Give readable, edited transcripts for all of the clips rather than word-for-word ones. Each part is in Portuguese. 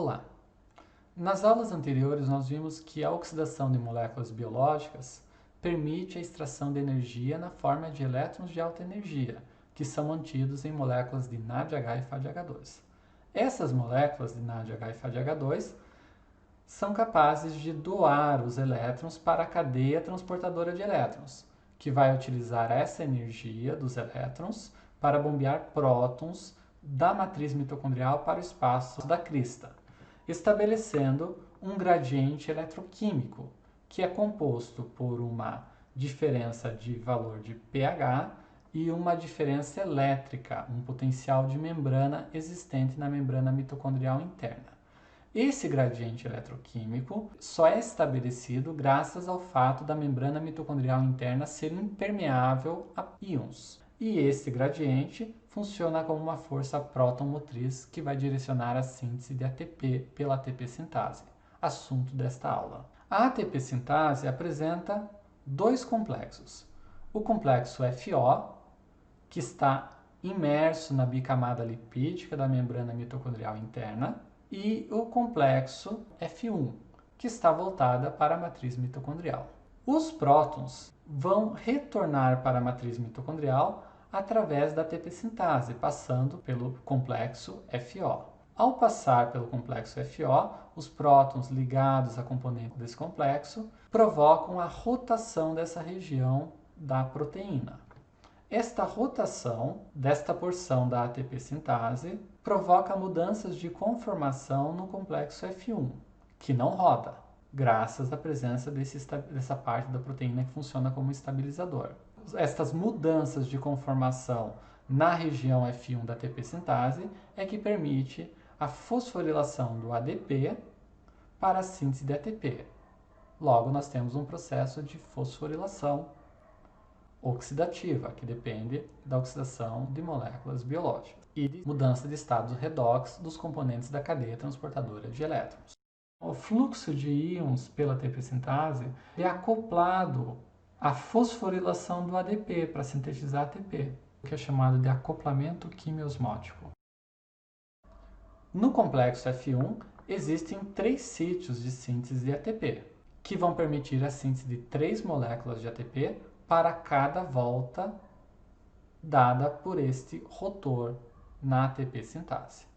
Olá! Nas aulas anteriores nós vimos que a oxidação de moléculas biológicas permite a extração de energia na forma de elétrons de alta energia, que são mantidos em moléculas de NADH e FADH2. Essas moléculas de NADH e FADH2 são capazes de doar os elétrons para a cadeia transportadora de elétrons, que vai utilizar essa energia dos elétrons para bombear prótons da matriz mitocondrial para o espaço da crista, estabelecendo um gradiente eletroquímico, que é composto por uma diferença de valor de pH e uma diferença elétrica, um potencial de membrana existente na membrana mitocondrial interna. Esse gradiente eletroquímico só é estabelecido graças ao fato da membrana mitocondrial interna ser impermeável a íons. E esse gradiente funciona como uma força próton-motriz que vai direcionar a síntese de ATP pela ATP sintase, assunto desta aula. A ATP sintase apresenta dois complexos. O complexo FO, que está imerso na bicamada lipídica da membrana mitocondrial interna, e o complexo F1, que está voltada para a matriz mitocondrial. Os prótons vão retornar para a matriz mitocondrial através da ATP sintase, passando pelo complexo FO. Ao passar pelo complexo FO, os prótons ligados a componente desse complexo provocam a rotação dessa região da proteína. Esta rotação desta porção da ATP sintase provoca mudanças de conformação no complexo F1, que não roda, graças à presença dessa parte da proteína que funciona como estabilizador. Estas mudanças de conformação na região F1 da ATP sintase é que permite a fosforilação do ADP para a síntese de ATP. Logo, nós temos um processo de fosforilação oxidativa, que depende da oxidação de moléculas biológicas e de mudança de estado redox dos componentes da cadeia transportadora de elétrons. O fluxo de íons pela ATP sintase é acoplado à fosforilação do ADP para sintetizar ATP, que é chamado de acoplamento quimiosmótico. No complexo F1 existem 3 sítios de síntese de ATP, que vão permitir a síntese de 3 moléculas de ATP para cada volta dada por este rotor na ATP sintase.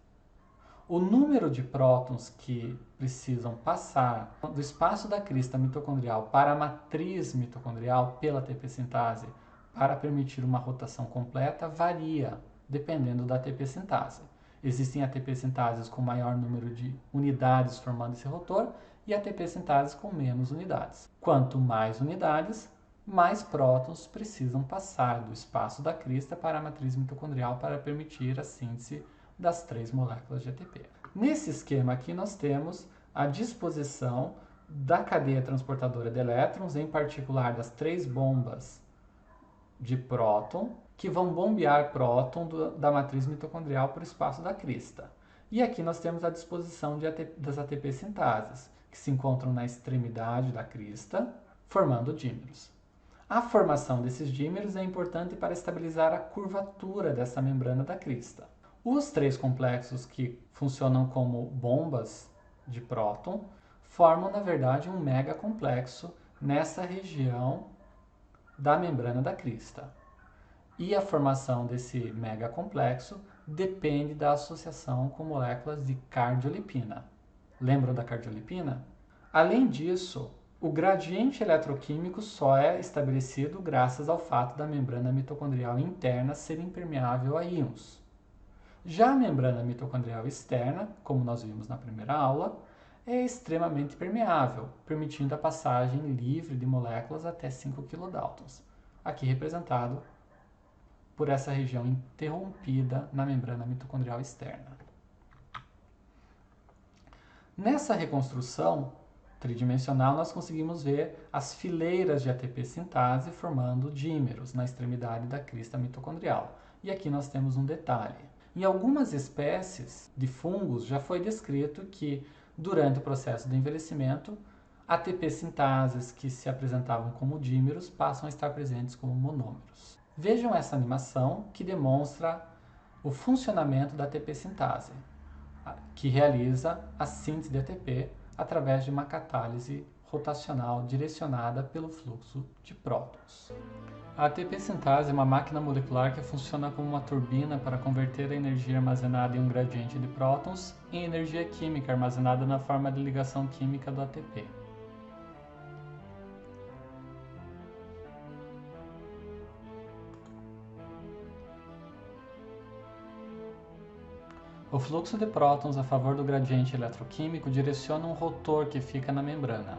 O número de prótons que precisam passar do espaço da crista mitocondrial para a matriz mitocondrial pela ATP sintase para permitir uma rotação completa varia dependendo da ATP sintase. Existem ATP sintases com maior número de unidades formando esse rotor e ATP sintases com menos unidades. Quanto mais unidades, mais prótons precisam passar do espaço da crista para a matriz mitocondrial para permitir a síntese das 3 moléculas de ATP. Nesse esquema aqui nós temos a disposição da cadeia transportadora de elétrons, em particular das 3 bombas de próton, que vão bombear próton da matriz mitocondrial para o espaço da crista. E aqui nós temos a disposição das ATP sintases, que se encontram na extremidade da crista, formando dímeros. A formação desses dímeros é importante para estabilizar a curvatura dessa membrana da crista. Os 3 complexos que funcionam como bombas de próton formam, na verdade, um megacomplexo nessa região da membrana da crista. E a formação desse megacomplexo depende da associação com moléculas de cardiolipina. Lembram da cardiolipina? Além disso, o gradiente eletroquímico só é estabelecido graças ao fato da membrana mitocondrial interna ser impermeável a íons. Já a membrana mitocondrial externa, como nós vimos na primeira aula, é extremamente permeável, permitindo a passagem livre de moléculas até 5 kDa, aqui representado por essa região interrompida na membrana mitocondrial externa. Nessa reconstrução tridimensional, nós conseguimos ver as fileiras de ATP sintase formando dímeros na extremidade da crista mitocondrial. E aqui nós temos um detalhe. Em algumas espécies de fungos já foi descrito que, durante o processo de envelhecimento, ATP sintases que se apresentavam como dímeros passam a estar presentes como monômeros. Vejam essa animação que demonstra o funcionamento da ATP sintase. que realiza a síntese de ATP através de uma catálise rotacional direcionada pelo fluxo de prótons. A ATP sintase é uma máquina molecular que funciona como uma turbina para converter a energia armazenada em um gradiente de prótons em energia química armazenada na forma de ligação química do ATP. O fluxo de prótons a favor do gradiente eletroquímico direciona um rotor que fica na membrana.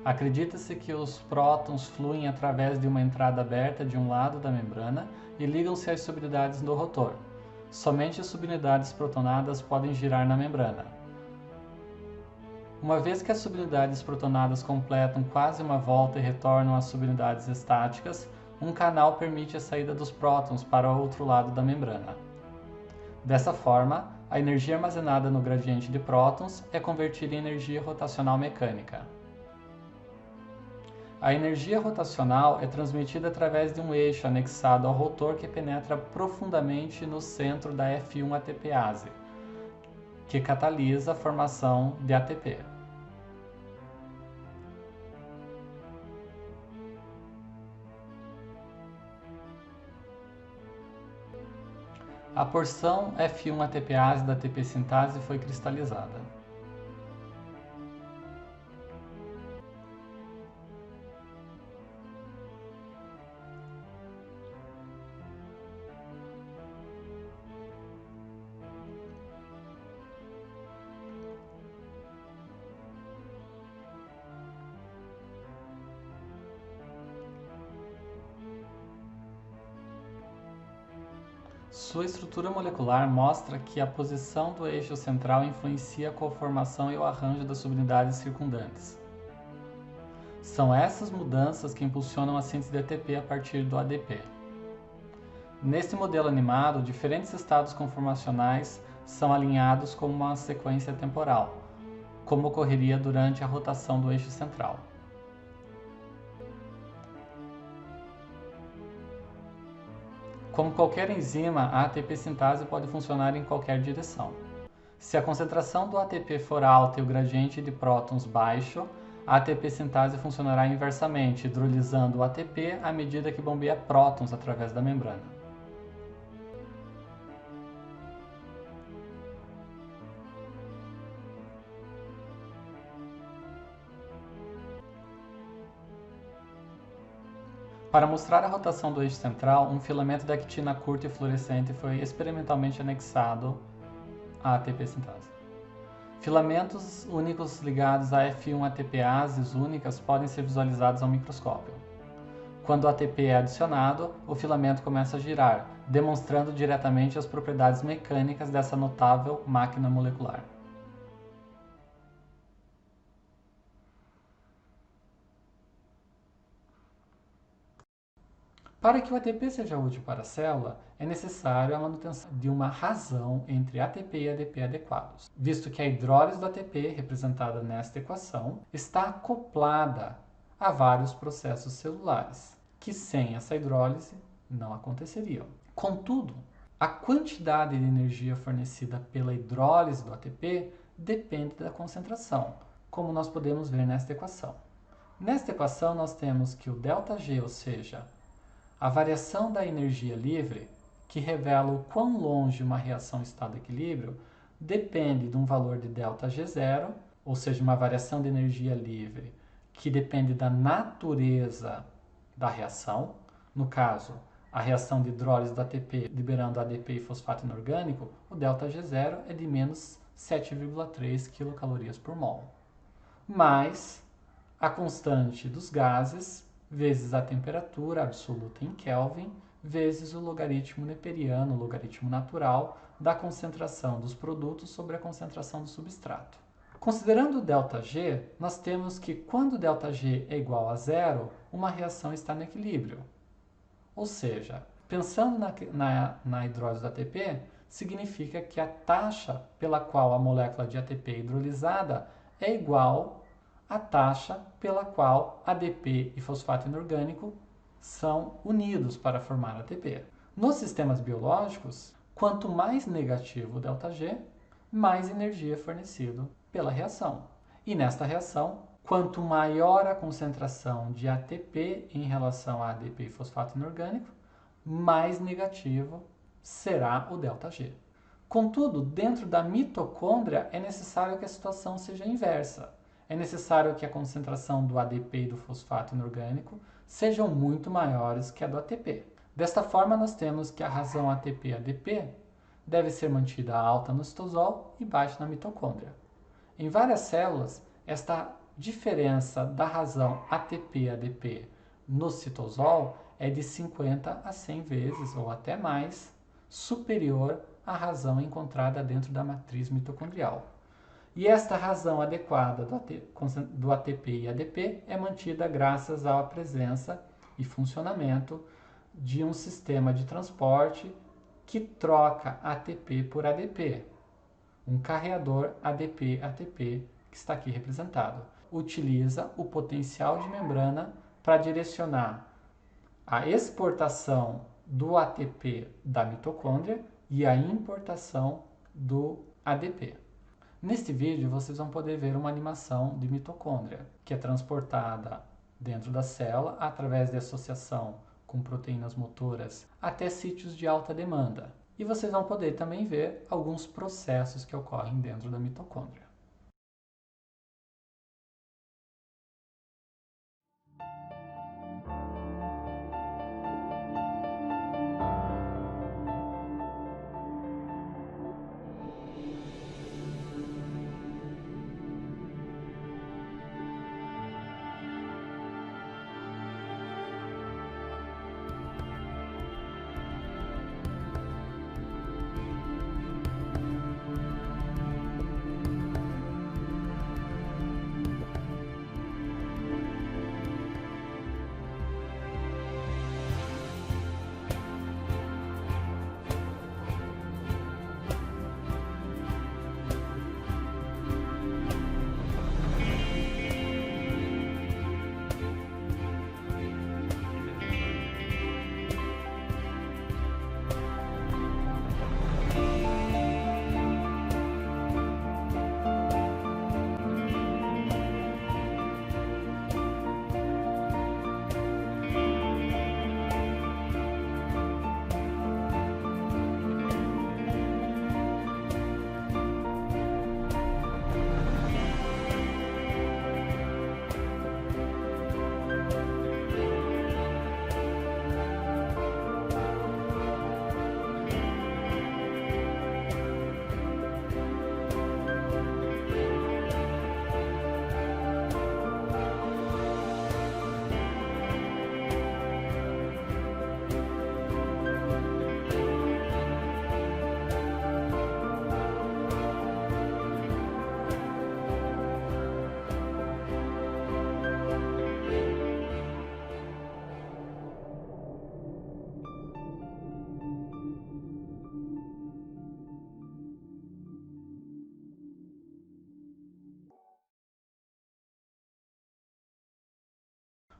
Acredita-se que os prótons fluem através de uma entrada aberta de um lado da membrana e ligam-se às subunidades do rotor. Somente as subunidades protonadas podem girar na membrana. Uma vez que as subunidades protonadas completam quase uma volta e retornam às subunidades estáticas, um canal permite a saída dos prótons para o outro lado da membrana. Dessa forma, a energia armazenada no gradiente de prótons é convertida em energia rotacional mecânica. A energia rotacional é transmitida através de um eixo anexado ao rotor que penetra profundamente no centro da F1 ATPase, que catalisa a formação de ATP. A porção F1 ATPase da ATP sintase foi cristalizada. Sua estrutura molecular mostra que a posição do eixo central influencia a conformação e o arranjo das subunidades circundantes. São essas mudanças que impulsionam a síntese de ATP a partir do ADP. Neste modelo animado, diferentes estados conformacionais são alinhados como uma sequência temporal, como ocorreria durante a rotação do eixo central. Como qualquer enzima, a ATP sintase pode funcionar em qualquer direção. Se a concentração do ATP for alta e o gradiente de prótons baixo, a ATP sintase funcionará inversamente, hidrolisando o ATP à medida que bombeia prótons através da membrana. Para mostrar a rotação do eixo central, um filamento de actina curta e fluorescente foi experimentalmente anexado à ATP sintase. Filamentos únicos ligados a F1 ATPases únicas podem ser visualizados ao microscópio. Quando o ATP é adicionado, o filamento começa a girar, demonstrando diretamente as propriedades mecânicas dessa notável máquina molecular. Para que o ATP seja útil para a célula, é necessário a manutenção de uma razão entre ATP e ADP adequados, visto que a hidrólise do ATP, representada nesta equação, está acoplada a vários processos celulares, que sem essa hidrólise não aconteceriam. Contudo, a quantidade de energia fornecida pela hidrólise do ATP depende da concentração, como nós podemos ver nesta equação. Nesta equação, nós temos que o ΔG, ou seja, a variação da energia livre, que revela o quão longe uma reação está do equilíbrio, depende de um valor de ΔG0, ou seja, uma variação de energia livre que depende da natureza da reação. No caso, a reação de hidrólise do ATP liberando ADP e fosfato inorgânico, o ΔG0 é de menos 7,3 kcal por mol. Mais a constante dos gases vezes a temperatura absoluta em Kelvin, vezes o logaritmo neperiano, o logaritmo natural, da concentração dos produtos sobre a concentração do substrato. Considerando o ΔG, nós temos que quando ΔG é igual a zero, uma reação está no equilíbrio. Ou seja, pensando na hidrólise do ATP, significa que a taxa pela qual a molécula de ATP é hidrolisada é igual a taxa pela qual ADP e fosfato inorgânico são unidos para formar ATP. Nos sistemas biológicos, quanto mais negativo o ΔG, mais energia é fornecida pela reação. E nesta reação, quanto maior a concentração de ATP em relação a ADP e fosfato inorgânico, mais negativo será o ΔG. Contudo, dentro da mitocôndria é necessário que a situação seja inversa. É necessário que a concentração do ADP e do fosfato inorgânico sejam muito maiores que a do ATP. Desta forma, nós temos que a razão ATP-ADP deve ser mantida alta no citosol e baixa na mitocôndria. Em várias células, esta diferença da razão ATP-ADP no citosol é de 50 a 100 vezes, ou até mais, superior à razão encontrada dentro da matriz mitocondrial. E esta razão adequada do ATP e ADP é mantida graças à presença e funcionamento de um sistema de transporte que troca ATP por ADP, um carreador ADP-ATP que está aqui representado. Utiliza o potencial de membrana para direcionar a exportação do ATP da mitocôndria e a importação do ADP. Neste vídeo vocês vão poder ver uma animação de mitocôndria, que é transportada dentro da célula através de associação com proteínas motoras até sítios de alta demanda. E vocês vão poder também ver alguns processos que ocorrem dentro da mitocôndria.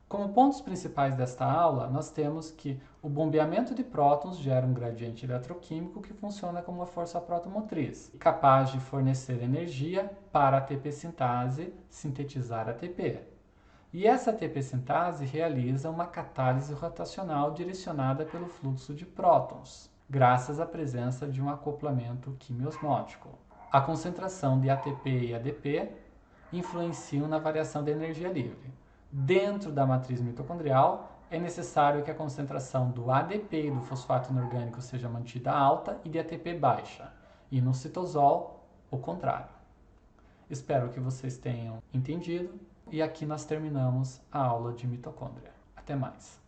Como pontos principais desta aula, nós temos que o bombeamento de prótons gera um gradiente eletroquímico que funciona como uma força protomotriz, capaz de fornecer energia para a ATP sintase sintetizar ATP. E essa ATP sintase realiza uma catálise rotacional direcionada pelo fluxo de prótons, graças à presença de um acoplamento quimiosmótico. A concentração de ATP e ADP influenciam na variação da energia livre. Dentro da matriz mitocondrial, é necessário que a concentração do ADP e do fosfato inorgânico seja mantida alta e de ATP baixa, e no citosol, o contrário. Espero que vocês tenham entendido, e aqui nós terminamos a aula de mitocôndria. Até mais!